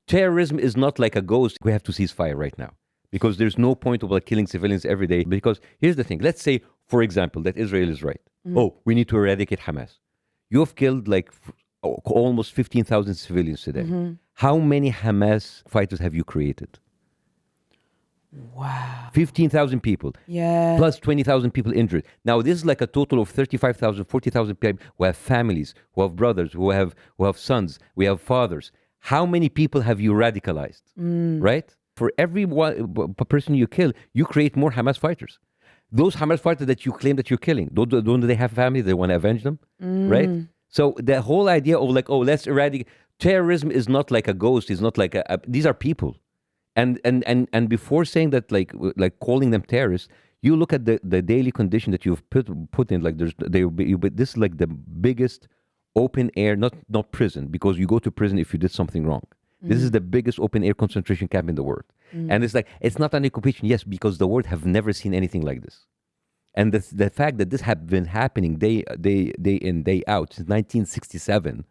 terrorism is not like a ghost. We have to cease fire right now because there's no point of like killing civilians every day. Because here's the thing. Let's say, for example, that Israel is right. Oh, we need to eradicate Hamas. You have killed like almost 15,000 civilians today. How many Hamas fighters have you created? Wow. 15,000 people. Yeah. Plus 20,000 people injured. Now, this is like a total of 35,000, 40,000 people who have families, who have brothers, who have sons, we have fathers. How many people have you radicalized? Right? For every person you kill, you create more Hamas fighters. Those Hamas fighters that you claim that you're killing, don't they have families? They want to avenge them? Right? So the whole idea of like, oh, let's eradicate. Terrorism is not like a ghost. It's not like these are people. And before saying that, like calling them terrorists, you look at the daily condition that you've put in. Like this is like the biggest open air, not prison, because you go to prison if you did something wrong. This is the biggest open air concentration camp in the world, and it's like it's not an occupation, yes, because the world have never seen anything like this, and the fact that this have been happening day in day out since 1967,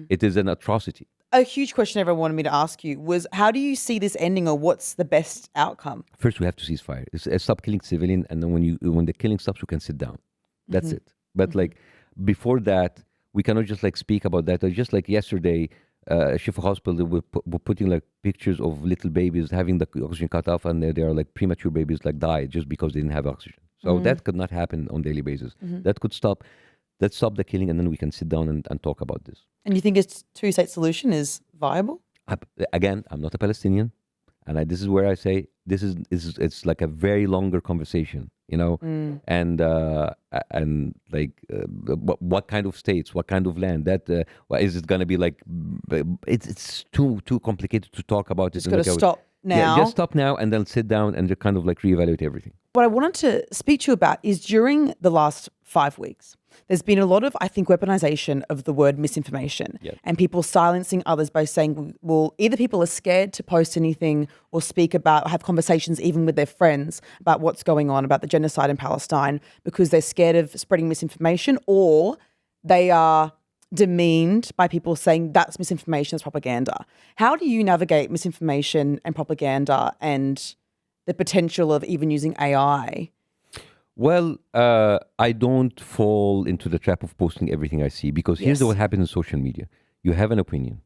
it is an atrocity. A huge question everyone wanted me to ask you was, how do you see this ending, or what's the best outcome? First, we have to cease fire. Stop killing civilians, and then when the killing stops, we can sit down. That's it. But like before that, we cannot just like speak about that. Just like yesterday, Shifa Hospital were putting like pictures of little babies having the oxygen cut off, and they are like premature babies like died just because they didn't have oxygen. So that could not happen on a daily basis. That could stop. Let's stop the killing, and then we can sit down and talk about this. And you think a two-state solution is viable? Again, I'm not a Palestinian, and this is where I say it's like a very longer conversation, you know, and like what kind of states, what kind of land, that is it going to be like? It's too complicated to talk about. Just got to stop now. Yeah, just stop now, and then sit down and just kind of like reevaluate everything. What I wanted to speak to you about is during the last 5 weeks, there's been a lot of, I think, weaponization of the word misinformation, and people silencing others by saying, well, either people are scared to post anything or speak about, have conversations even with their friends about what's going on, about the genocide in Palestine, because they're scared of spreading misinformation, or they are demeaned by people saying that's misinformation, that's propaganda. How do you navigate misinformation and propaganda and the potential of even using AI? Well, I don't fall into the trap of posting everything I see, because here's what happens in social media. You have an opinion,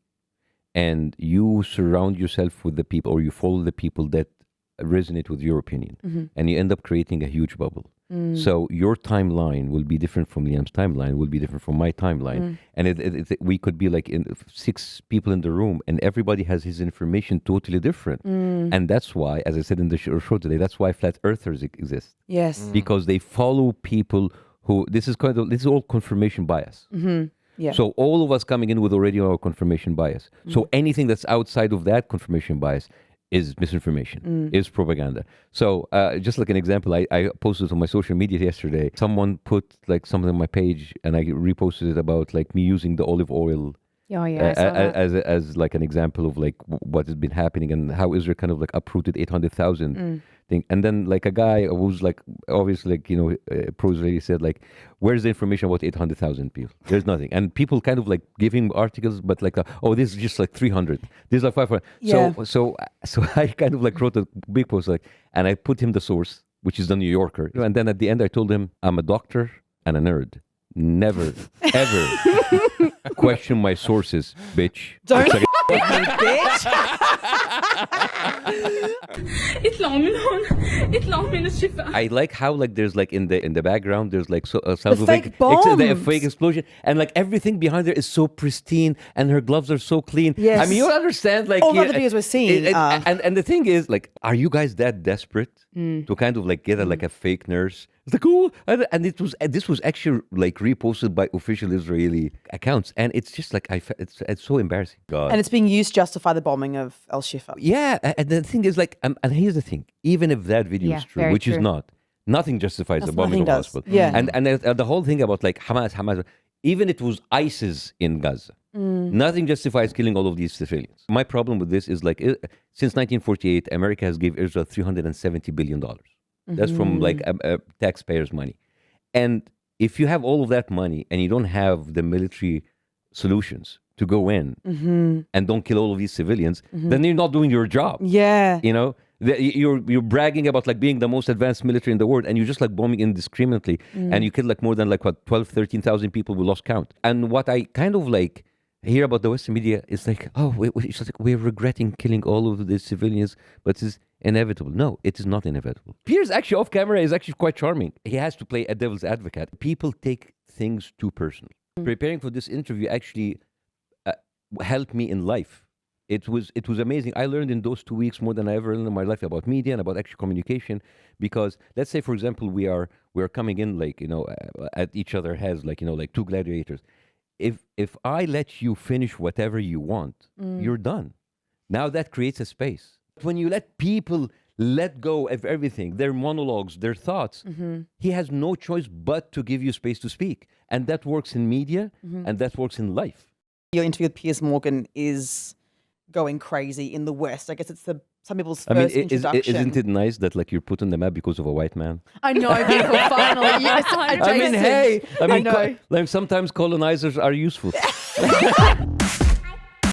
and you surround yourself with the people, or you follow the people that resonate with your opinion, and you end up creating a huge bubble. So your timeline will be different from Liam's timeline, will be different from my timeline. And we could be like 6 people in the room, and everybody has his information totally different. And that's why, as I said in the show today, that's why flat earthers exist. Yes. Because they follow people who, this is all confirmation bias. Yeah. So all of us coming in with already our confirmation bias. So anything that's outside of that confirmation bias is misinformation, is propaganda. So just like an example, I posted on my social media yesterday, someone put like something on my page, and I reposted it about like me using the olive oil as like an example of like what has been happening and how Israel kind of like uprooted 800,000 thing. And then like a guy who's like obviously like, you know, pro-Israeli said like, where's the information about 800,000 people? There's nothing. And people kind of like giving articles, but like, oh, this is just like 300. This is like 500. Yeah. So I kind of like wrote a big post like, and I put him the source, which is the New Yorker. And then at the end I told him, I'm a doctor and a nerd. Never, ever question my sources, bitch. Don't bitch. I like how like there's like in the background there's like sounds of fake like bombs. the fake explosion, and like everything behind there is so pristine, and her gloves are so clean. Yes. I mean, you understand like all the other videos we're seeing. And the thing is like, are you guys that desperate to kind of like get like a fake nurse? It's like, oh, and this was actually like reposted by official Israeli accounts, and it's just like it's so embarrassing. God. And it's being used to justify the bombing of El Shifa. Yeah, and the thing is like, and here's the thing: even if that video is true, which is not, nothing justifies the bombing of the hospital. Yeah, and the whole thing about like Hamas, even it was ISIS in Gaza. Nothing justifies killing all of these civilians. My problem with this is like, since 1948, America has given Israel $370 billion. That's from like taxpayers' money. And if you have all of that money and you don't have the military solutions, to go in and don't kill all of these civilians, then you're not doing your job. Yeah. You know, you're bragging about like being the most advanced military in the world, and you're just like bombing indiscriminately, and you killed like more than like what 13,000 people. We lost count. And what I kind of like hear about the Western media is like, oh, it's just like we're regretting killing all of the civilians, but it's inevitable. No, it is not inevitable. Piers actually off camera is actually quite charming. He has to play a devil's advocate. People take things too personal. Preparing for this interview actually helped me in life. It was amazing. I learned in those 2 weeks more than I ever learned in my life about media and about actual communication. Because let's say, for example, we are coming in like, you know, at each other heads, like, you know, like two gladiators. If I let you finish whatever you want, you're done. Now that creates a space. When you let people let go of everything, their monologues, their thoughts, he has no choice but to give you space to speak. And that works in media and that works in life. Your interview with Piers Morgan is going crazy in the West. I guess it's some people's first introduction. Isn't it nice that like you're put on the map because of a white man? I know, beautiful. Finally, yes, I mean, hey, like sometimes colonizers are useful.